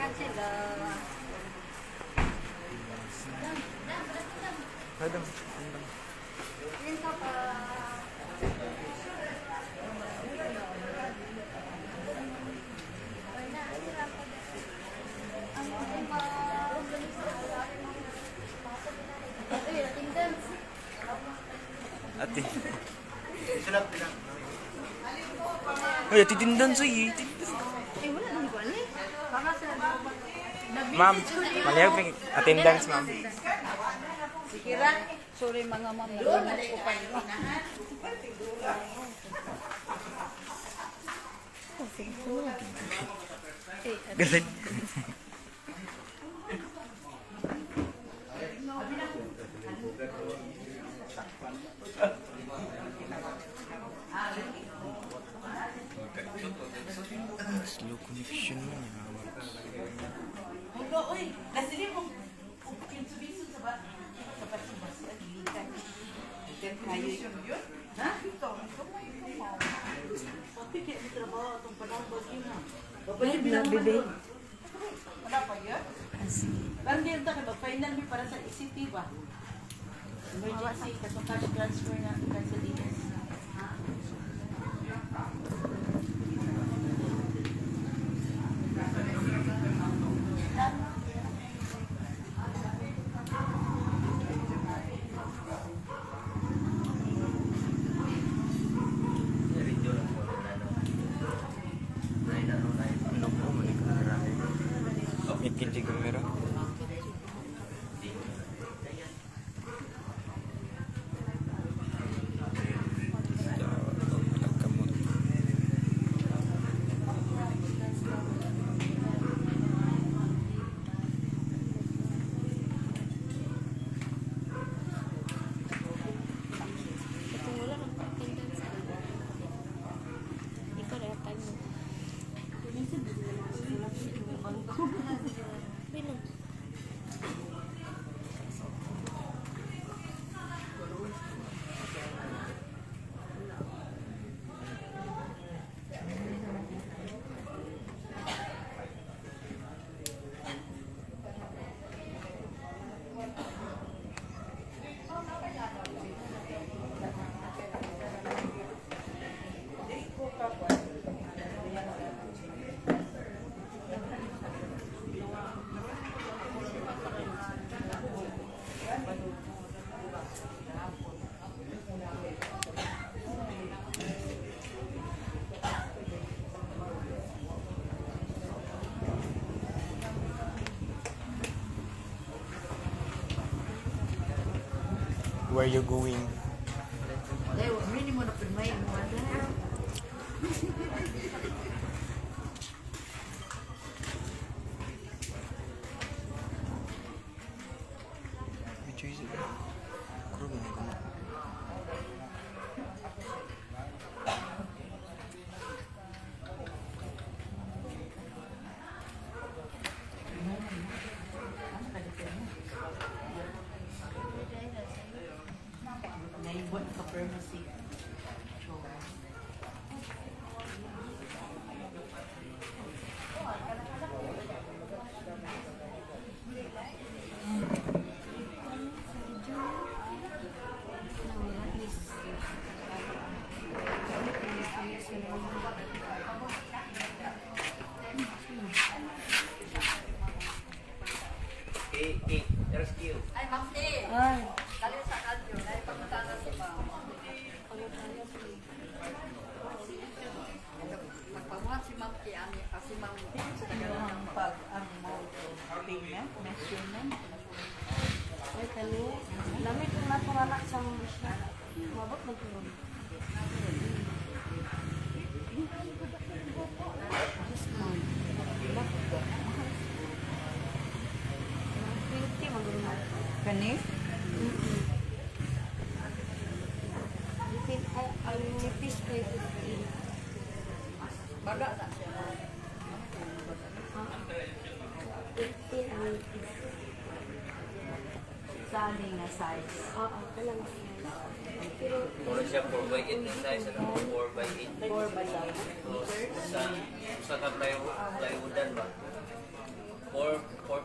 kan sila. Pwede. Dito pa. Ate. Ay, titindan sa iyo. Wala nang wala. Baka sa Ma'am, maliyag may attendance, ma'am. sige ra. Sorry mga ma'am. Nalimot ko pa yun. Galing. Slow connection mo niya. Oy, nasili mo. Kinsubiso sa ba? Sa pasibas at gilitan. Ito kayo yun. Ha? Ito mo. Pikit mo trabaho itong panahon bagay mo. Babalik na bebe. Wala pa yun? Parang ganyan tayo ba? Final me para sa ECT ba? Emergency, katong cash transfer na cancelinas. May kinji kamera. Where you going? Mini mo na pinmay mo. Which is it? Kurang ni kamu. Naibon ka pharmacy. Rescue. Ay, Ma'am T. Ay. Dali sa kanyo. Dali pagkutana sa pa. Magpamuhat si Ma'am T. Si Ma'am T. Ang pag ang payment, measurement. Ay, kani. Lamit kung naturanak sa mga siya. Mabot na tulog. Yes, ma'am. 20, mag-una. Kani? Ang nipis ko yung 15. Baga na siya. 15 ang nipis. Sali nga size. Oo, kalang pero Mura siya 4x8 na size, ano? 4x8. 4 by 8. So, sa ka plywoodan ba? 4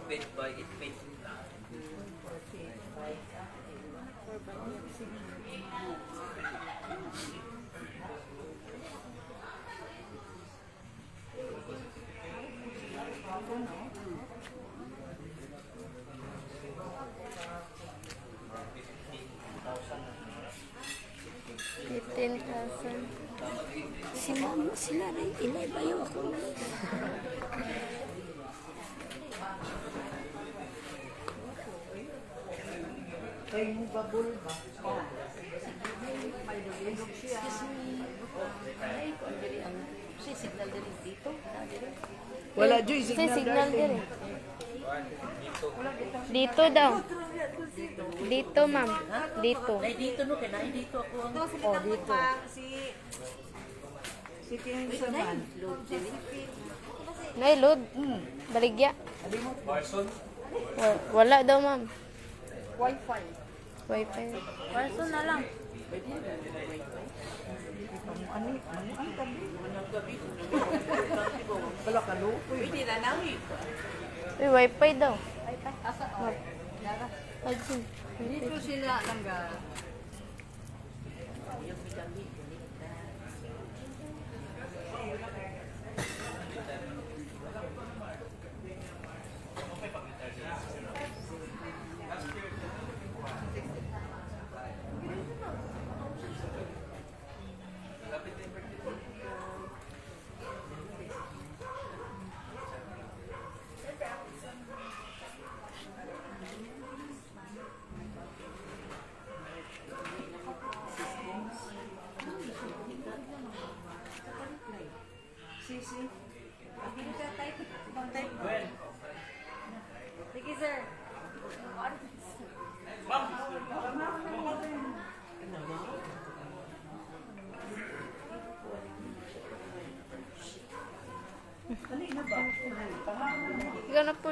feet by 8 feet. $15,000. Si mama sila rin. Ilay bayo ako na. Kay mo babol ba? Si signal din dito. Wala, Joy. Kasi signal din eh. Dito daw. Dito, ma'am. Dito. Ay, dito no, kaya dito ako ang... Oh, dito. Si King Saman. Nay, load. Baligya. Wala daw, ma'am. Wi-Fi. Wi-Fi. Person na lang. Ano ang gabi? Ang gabi. Wala ka lupo. Pwede na namin. Uy, Wi-Fi daw. Asa oh. Yara. Ayun. Dito sila langga. Sisi. Hindi ka type. Ibang type mo. Sige, sir. Ikaw na po.